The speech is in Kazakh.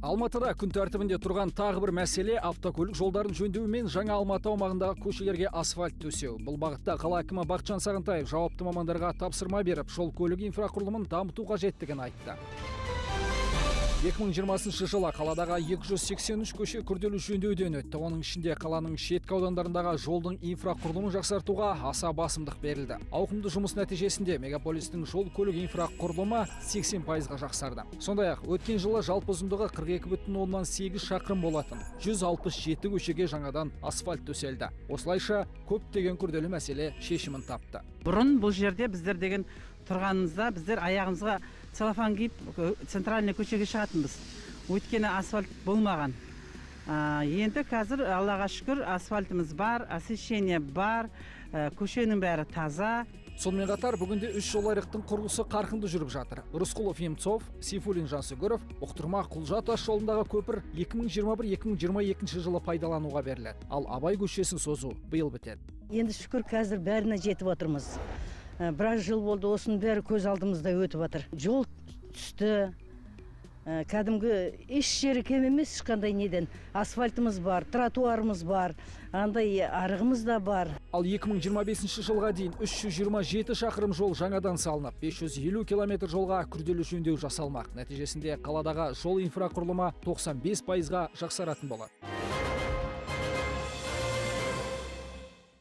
Алматыда күн тәртібінде тұрған тағы бір мәселе автокөлік жолдарын жөндеу мен жаңа Алматы аумағындағы көшелерге асфальт төсеу. Бұл бағытта қала әкімі Бақытжан Сағынтаев жауапты мамандарға тапсырма беріп, жол көлік инфрақұрылымын дамыту қажеттігін айтты. 2020 жылы қаладағы 283 көше күрделі жөндеуден өтті. Оның ішінде қаланың шеткі аудандарындағы жолдың инфрақұрылымын жақсартуға аса басымдық берілді. Ауқымды жұмыс нәтижесінде мегаполистің жол көлік инфрақұрылымы 80%-ға жақсарды. Сондай-ақ өткен жылы жалпы ұзындығы 42,8 шақырым болатын 167 көшеге жаңадан асфальт төселді. Осылайша көптеген күрделі мәселе шешімін тапты. Бұрын бұл жерде біздер деген тұрғанымызда біздер аяғымызға целлофан киіп центральный көшеге шығатынбыз. Өйткені асфальт болмаған. Енді қазір Аллаға шүкір асфальтымыз бар, освещение бар, көшенің бәрі таза. Сонымен қатар бүгінде 3 жол айрықтың құрылысы қарқынды жүріп жатыр. Рысқұлов Емцов, Сейфуллин Жансүгіров, Бұқтырма Құлжа тас жолындағы көпір 2021-2022 жылы пайдалануға беріледі. Ал Абай көшесін созу биыл бітеді. Енді шүкір қазір бәріне жетіп отырмыз. Біраз жыл болды, осының бәрі көз алдымызда өтіп жатыр. Жол түсті, кәдімгі еш жері кем емес, ешқандай неден. Асфальтымыз бар, тротуарымыз бар, андай арығымыз да бар. Ал 2025 жылға дейін 327 шақырым жол жаңадан салынып, 550 километр жолға күрделі жөндеу жасалмақ. Нәтижесінде қаладағы жол инфрақұрылымы 95%-ға жақсаратын болады.